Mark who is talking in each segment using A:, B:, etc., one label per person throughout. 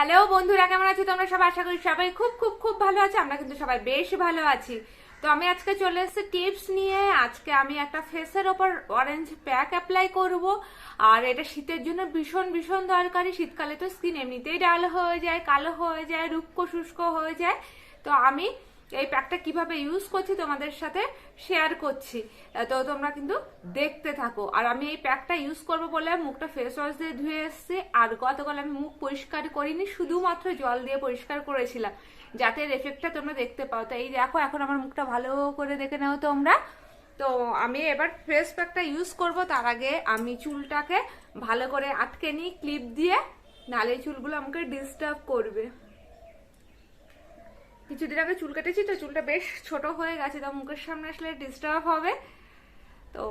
A: Hello বন্ধুরা, কেমন আছো তোমরা সবাই? আশা করি সবাই খুব খুব খুব ভালো আছে। আমরা কিন্তু সবাই বেশ ভালো আছি। তো আমি আজকে চলে এসেছি টিপস নিয়ে। আজকে আমি একটা ফেসের ওপর অরেঞ্জ প্যাক অ্যাপ্লাই করব। আর এটা শীতের জন্য ভীষণ ভীষণ দরকারি। শীতকালে তো স্কিন এমনিতেই ডাল হয়ে যায়, কালো হয়ে যায়, রুক্ষ শুষ্ক হয়ে যায়। তো আমি এই প্যাকটা কিভাবে ইউজ করছি তোমাদের সাথে শেয়ার করছি। তো তোমরা কিন্তু দেখতে থাকো। আর আমি এই প্যাকটা ইউজ করবো বলে মুখটা ফেস ওয়াশ দিয়ে ধুয়ে এসেছি। আর গতকাল আমি মুখ পরিষ্কার করিনি, শুধুমাত্র জল দিয়ে পরিষ্কার করেছিলাম, যাতে এর এফেক্টটা তোমরা দেখতে পাও। তো এই দেখো, এখন আমার মুখটা ভালো করে দেখে নাও তোমরা। তো আমি এবার ফেস প্যাকটা ইউজ করব। তার আগে আমি চুলটাকে ভালো করে আটকে নিই ক্লিপ দিয়ে, নালে চুলগুলো আমাকে ডিস্টার্ব করবে। কিছুদিন আগে চুল কেটেছি, তো চুলটা বেশ ছোট হয়ে গেছে, তো মুখের সামনে আসলে ডিস্টার্ব হবে। তো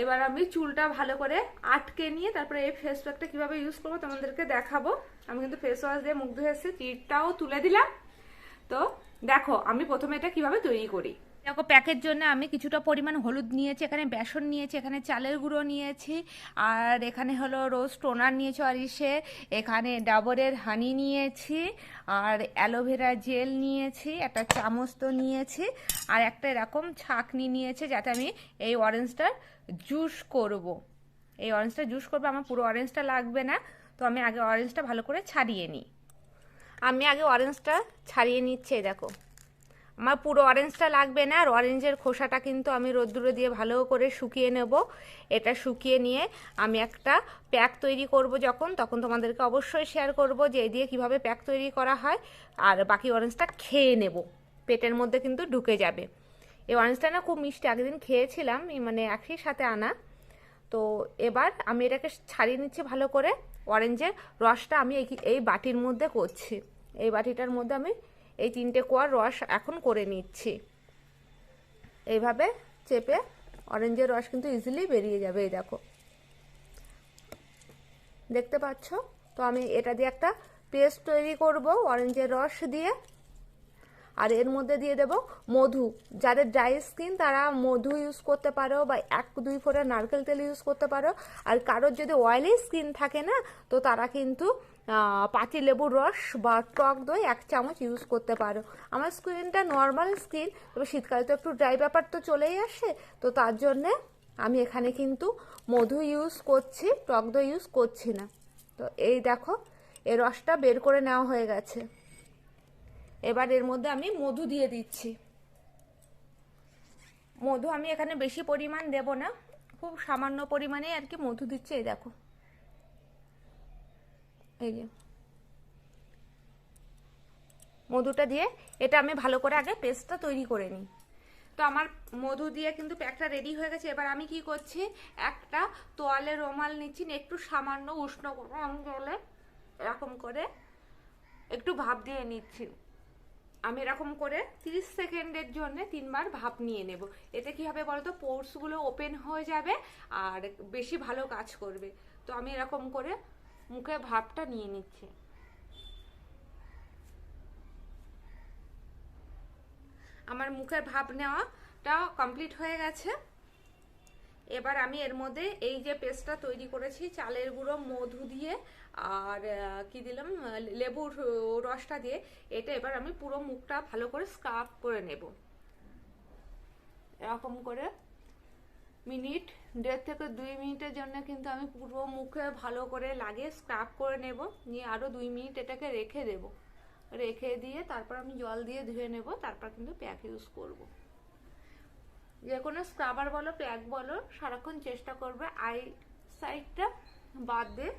A: এবার আমি চুলটা ভালো করে আটকে নিয়ে তারপরে এই ফেস প্যাকটা কিভাবে ইউজ করবো তোমাদেরকে দেখাবো। আমি কিন্তু ফেস ওয়াশ দিয়ে মুখ ধুয়ে এসেছি, টিপটাও তুলে দিলাম। তো দেখো আমি প্রথমে এটা কিভাবে তৈরি করি। দেখো, প্যাকের জন্য আমি কিছুটা পরিমাণ হলুদ নিয়েছি, এখানে বেসন নিয়েছি, এখানে চালের গুঁড়ো নিয়েছি, আর এখানে হলো রোজ টোনার নিয়েছি অরিশে, এখানে ডাবরের হানি নিয়েছি, আর অ্যালোভেরা জেল নিয়েছি, একটা চামচ তো নিয়েছি, আর একটা এরকম ছাঁকনি নিয়েছি, যাতে আমি এই অরেঞ্জটার জুস করব। এই অরেঞ্জটা জুস করবো, আমার পুরো অরেঞ্জটা লাগবে না। তো আমি আগে অরেঞ্জটা ভালো করে ছাড়িয়ে নিই। আমি আগে অরেঞ্জটা ছাড়িয়ে নিচ্ছি। দেখো, আমার পুরো অরেঞ্জটা লাগবে না। আর অরেঞ্জের খোসাটা কিন্তু আমি রোদ্দুরে দিয়ে ভালো করে শুকিয়ে নেব। এটা শুকিয়ে নিয়ে আমি একটা প্যাক তৈরি করব যখন, তখন তোমাদেরকে অবশ্যই শেয়ার করব যে এই দিয়ে কীভাবে প্যাক তৈরি করা হয়। আর বাকি অরেঞ্জটা খেয়ে নেব, পেটের মধ্যে কিন্তু ঢুকে যাবে। এই অরেঞ্জটা না খুব মিষ্টি, আগের দিন খেয়েছিলাম, মানে একই সাথে আনা। তো এবার আমি এটাকে ছাড়িয়ে নিচ্ছি ভালো করে। অরেঞ্জের রসটা আমি এই বাটির মধ্যে করছি। এই বাটিটার মধ্যে আমি এই 3টে কোয়ার রস এখন করে নিচ্ছি। এইভাবে চেপে অরেঞ্জের রস কিন্তু ইজিলি বেরিয়ে যাবে। এই দেখো, দেখতে পাচ্ছ? তো আমি এটা দিয়ে একটা পেস্ট তৈরি করব অরেঞ্জের রস দিয়ে। আর এর মধ্যে দিয়ে দেব মধু। যাদের ড্রাই স্কিন তারা মধু ইউজ করতে পারো, বা 1-2 ফোঁটা নারকেল তেল ইউজ করতে পারো। আর কারোর যদি অয়েলি স্কিন থাকে না, তো তারা কিন্তু পাতি লেবুর রস বা টক দই 1 চামচ ইউজ করতে পারো। আমার স্কিনটা নর্মাল স্কিন, তবে শীতকালে তো একটু ড্রাই ব্যাপার তো চলেই আসে, তো তার জন্যে আমি এখানে কিন্তু মধু ইউজ করছি, টক দই ইউজ করছি না। তো এই দেখো, এর রসটা বের করে নেওয়া হয়ে গেছে। এবার এর মধ্যে আমি মধু দিয়ে দিচ্ছি। মধু আমি এখানে বেশি পরিমাণ দেব না, খুব সামান্য পরিমাণে আর কি মধু দিচ্ছি। এই দেখো, এই যে মধুটা দিয়ে এটা আমি ভালো করে আগে পেস্টটা তৈরি করে নিই। তো আমার মধু দিয়ে কিন্তু প্যাকটা রেডি হয়ে গেছে। এবার আমি কি করছি, একটা তোয়ালে রুমাল নিচ্ছি, একটু সামান্য উষ্ণ করে আমি জলে এরকম করে একটু ভাপ দিয়ে নিচ্ছি। আমি এরকম করে 30 সেকেন্ডের জন্য 3বার ভাপ নিয়ে নেব। এতে কি হবে বলতো, পোর্সগুলো ওপেন হয়ে যাবে আর বেশি ভালো কাজ করবে। তো আমি এরকম করে মুখে ভাপটা নিয়ে নিচ্ছি। আমার মুখের ভাপ নেওয়াটা কমপ্লিট হয়ে গেছে। এবার আমি এর মধ্যে এই যে পেস্টটা তৈরি করেছি চালের গুঁড়ো, মধু দিয়ে আর কি দিলাম, লেবুর রসটা দিয়ে, এটা এবার আমি পুরো মুখটা ভালো করে স্ক্রাব করে নেব। এরকম করে 1.5 থেকে 2 মিনিটের জন্য কিন্তু আমি পুরো মুখে ভালো করে লাগিয়ে স্ক্রাব করে নেব। নিয়ে আরও 2 মিনিট এটাকে রেখে দেব। রেখে দিয়ে তারপর আমি জল দিয়ে ধুয়ে নেব, তারপর কিন্তু প্যাক ইউজ করব। যে কোনো স্ক্রাবার বলো প্যাক বলো, সারাক্ষণ চেষ্টা করবে আই সাইডটা বাদ দিয়ে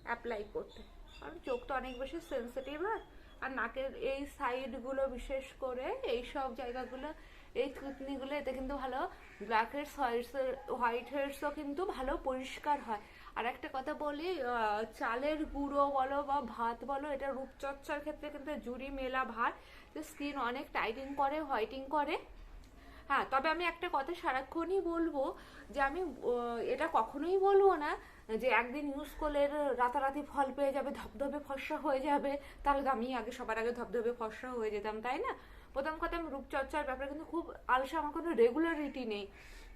A: অ্যাপ্লাই করতে, কারণ চোখ তো অনেক বেশি সেন্সিটিভ হয়। আর নাকের এই সাইডগুলো বিশেষ করে এই সব জায়গাগুলো, এই থুতনিগুলো, এতে কিন্তু ভালো ব্ল্যাক হেডস, হোয়াইট হেডসও কিন্তু ভালো পরিষ্কার হয়। আর একটা কথা বলি, চালের গুঁড়ো বলো বা ভাত বলো, এটা রূপচর্চার ক্ষেত্রে কিন্তু জুড়ি মেলা ভাত, যে স্কিন অনেক টাইটিং করে, হোয়াইটিং করে। হ্যাঁ, তবে আমি একটা কথা সারাক্ষণই বলবো, যে আমি এটা কখনোই বলবো না যে একদিন ইউজ করলে রাতারাতি ফল পেয়ে যাবে, ধবধবে ফর্সা হয়ে যাবে। তাহলে তো আমি আগে সবার আগে ধবধবে ফর্সা হয়ে যেতাম, তাই না? প্রথম কথা, আমি রূপচর্চার ব্যাপারে কিন্তু খুব আলসা, আমার কোনো রেগুলারিটি নেই,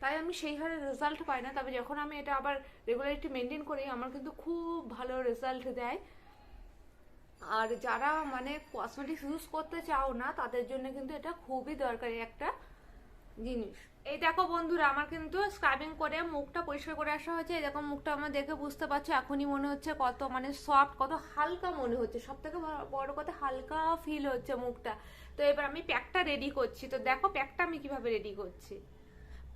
A: তাই আমি সেই হারে রেজাল্ট পাই না। তবে যখন আমি এটা আবার রেগুলারিটি মেনটেন করি, আমার কিন্তু খুব ভালো রেজাল্ট দেয়। আর যারা মানে কসমেটিক্স ইউজ করতে চাও না তাদের জন্য কিন্তু এটা খুবই দরকারি একটা জিনিস। এই দেখো বন্ধুরা, আমার কিন্তু স্ক্রাবিং করে মুখটা পরিষ্কার করে আসা হয়েছে। এই দেখো মুখটা আমার দেখে বুঝতে পারছো এখনই মনে হচ্ছে কত মানে সফট, কত হালকা মনে হচ্ছে। সব থেকে বড় কথা হালকা ফিল হচ্ছে মুখটা। তো এবার আমি প্যাকটা রেডি করছি। তো দেখো প্যাকটা আমি কিভাবে রেডি করছি।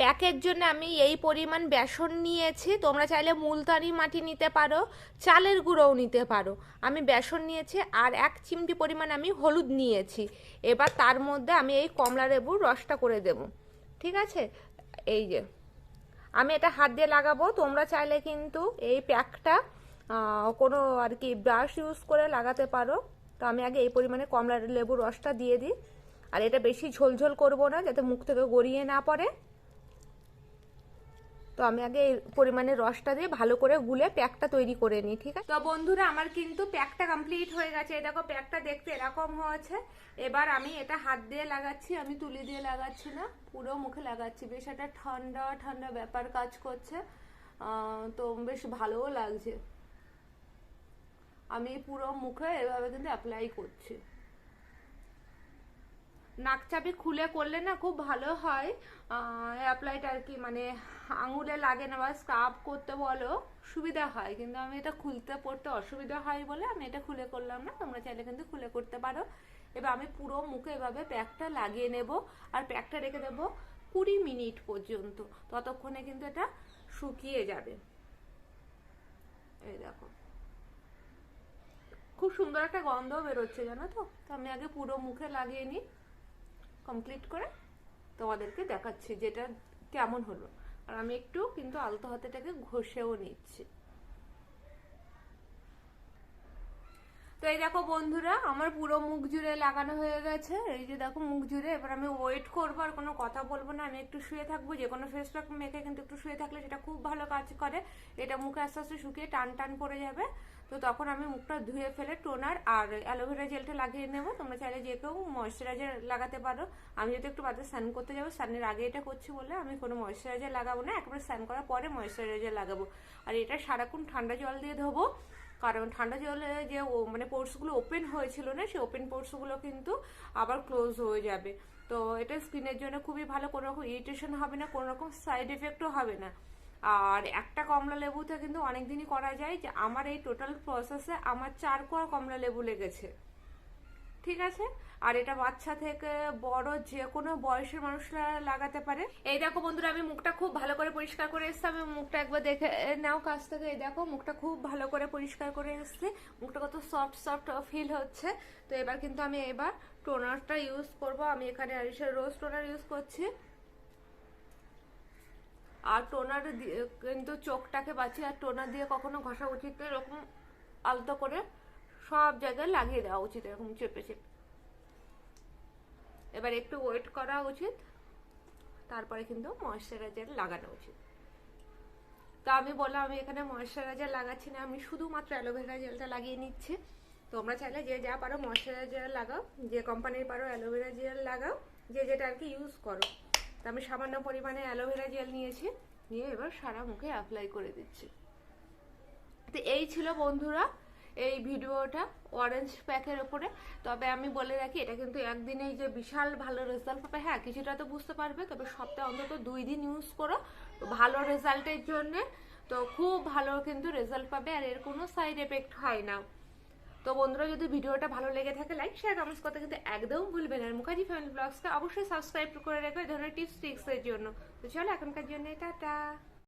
A: প্যাকের জন্য আমি এই পরিমাণ বেসন নিয়েছি। তোমরা চাইলে মুলতানি মাটি নিতে পারো, চালের গুঁড়োও নিতে পারো। আমি বেসন নিয়েছি আর 1 চিমটি পরিমাণ আমি হলুদ নিয়েছি। এবার তার মধ্যে আমি এই কমলা লেবুর রসটা করে দেব। ঠিক আছে, এই যে আমি এটা হাত দিয়ে লাগাবো। তোমরা চাইলে কিন্তু এই প্যাকটা কোনো আর কি ব্রাশ ইউজ করে লাগাতে পারো। তো আমি আগে এই পরিমাণে কমলা লেবুর রসটা দিয়ে দিই। আর এটা বেশি ঝোলঝোল করবো না, যাতে মুখ থেকে গড়িয়ে না পড়ে। তো আমি আগে এই পরিমাণে রসটা দিয়ে ভালো করে গুলে প্যাকটা তৈরি করে নিই। ঠিক আছে, তো বন্ধুরা আমার কিন্তু প্যাকটা কমপ্লিট হয়ে গেছে। এই দেখো প্যাকটা দেখতে এরকম হয়েছে। এবার আমি এটা হাত দিয়ে লাগাচ্ছি, আমি তুলি দিয়ে লাগাচ্ছি না, পুরো মুখে লাগাচ্ছি। বেশ একটা ঠান্ডা ঠান্ডা ব্যাপার কাজ করছে, তো বেশ ভালোও লাগছে। আমি পুরো মুখে এভাবে কিন্তু অ্যাপ্লাই করছি। নাক চাপি খুলে করলে না খুব ভালো হয় অ্যাপ্লাইটা আর কি, মানে আঙুলে লাগে না বা স্ক্রাব করতে বলো সুবিধা হয়। কিন্তু আমি এটা খুলতে পড়তে অসুবিধা হয় বলে আমি এটা খুলে করলাম না। তোমরা চাইলে কিন্তু খুলে করতে পারো। এবার আমি পুরো মুখে এভাবে প্যাকটা লাগিয়ে নেব আর প্যাকটা রেখে দেবো 20 মিনিট পর্যন্ত। ততক্ষণে কিন্তু এটা শুকিয়ে যাবে। এই দেখো খুব সুন্দর একটা গন্ধ বেরোচ্ছে, জানো তো। তো আমি আগে পুরো মুখে লাগিয়ে নিই, কমপ্লিট করে তোমাদেরকে দেখাচ্ছি যেটা কেমন হলো। আর আমি একটু কিন্তু আলতো হাতেটাকে ঘষেও নিচ্ছি। তো এই দেখো বন্ধুরা, আমার পুরো মুখ জুড়ে লাগানো হয়ে গেছে। এই যে দেখো মুখ জুড়ে। এবার আমি ওয়েট করবো, আর কোনো কথা বলবো না। আমি একটু শুয়ে থাকবো। যে কোনো ফেস প্যাক মেখে কিন্তু একটু শুয়ে থাকলে সেটা খুব ভালো কাজ করে। এটা মুখে আস্তে আস্তে শুকিয়ে টান টান পড়ে যাবে। তো তখন আমি মুখটা ধুয়ে ফেলে টোনার আর অ্যালোভেরা জেলটা লাগিয়ে নেবো। তোমরা চাইলে যে কেউ ময়শ্চারাইজার লাগাতে পারো। আমি যেহেতু একটু বাদে স্নান করতে যাবো, স্নানের আগে এটা করছি বলে আমি কোনো ময়শ্চারাইজার লাগাবো না, একেবারে স্নান করার পরে ময়শ্চারাইজার লাগাবো। আর এটা সারাক্ষণ ঠান্ডা জল দিয়ে ধোবো, কারণ ঠান্ডা জলে যে মানে পোর্সগুলো ওপেন হয়েছিল না, সেই ওপেন পোর্সগুলো কিন্তু আবার ক্লোজ হয়ে যাবে। তো এটা স্কিনের জন্য খুবই ভালো, কোনো রকম ইরিটেশন হবে না, কোনো রকম সাইড এফেক্টও হবে না। আর একটা কমলা লেবুতে কিন্তু অনেক দিনই করা যায়। যে আমার এই টোটাল প্রসেসে আমার 4 কোয়া কমলা লেবু লেগেছে। ঠিক আছে, আর এটা বাচ্চা থেকে বড় যে কোনো বয়সের মানুষরা লাগাতে পারে। এই দেখো বন্ধুরা, আমি মুখটা খুব ভালো করে পরিষ্কার করে এসেছি। আমি মুখটা একবার দেখে নাও কাছ থেকে। এই দেখো মুখটা খুব ভালো করে পরিষ্কার করে এসেছি। মুখটা কত সফট সফট ফিল হচ্ছে। তো এবার কিন্তু আমি এবার টোনারটা ইউজ করব। আমি এখানে আরিশার রোজ টোনার ইউজ করছি। আর টোনার দিয়ে কিন্তু চোখটাকে বাঁচিয়ে, আর টোনার দিয়ে কখনো ঘষা উচিত নয়। এরকম আলতো করে সব জায়গায় লাগিয়ে দেওয়া উচিত, এরকম চেপে চেপে। এবার একটু ওয়েট করা উচিত, তারপরে কিন্তু ময়শ্চারাইজার লাগানো উচিত। তো আমি বললাম আমি এখানে ময়শ্চারাইজার লাগাচ্ছি না, আমি শুধুমাত্র অ্যালোভেরা জেলটা লাগিয়ে নিচ্ছি। তোমরা চাইলে যে যা পারো ময়শ্চারাইজার লাগাও, যে কোম্পানির পারো অ্যালোভেরা জেল লাগাও, যে যেটা আর কি ইউজ করো। তো আমি সামান্য পরিমাণে অ্যালোভেরা জেল নিয়েছি, নিয়ে এবার সারা মুখে অ্যাপ্লাই করে দিচ্ছি। তো এই ছিল বন্ধুরা এই ভিডিওটা অরেঞ্জ প্যাকের উপরে। তবে আমি বলে রাখি, এটা কিন্তু একদিনেই যে বিশাল ভালো রেজাল্ট পাবে, হ্যাঁ কিছুটা তো বুঝতে পারবে, তবে সপ্তাহে অন্তত 2 দিন ইউজ করো ভালো রেজাল্টের জন্য। তো খুব ভালো কিন্তু রেজাল্ট পাবে, আর এর কোনো সাইড এফেক্ট হয় না। তো বন্ধুরা, যদি ভিডিওটা ভালো লেগে থাকে লাইক শেয়ার কমেন্টস করতে কিন্তু একদম ভুলবেন না। আর মুখার্জি ফ্যামিলি ব্লগসকে অবশ্যই সাবস্ক্রাইব করে রেখো এই ধরনের টিপস ট্রিক্সের জন্য। তো চলো এখনকার জন্য টাটা।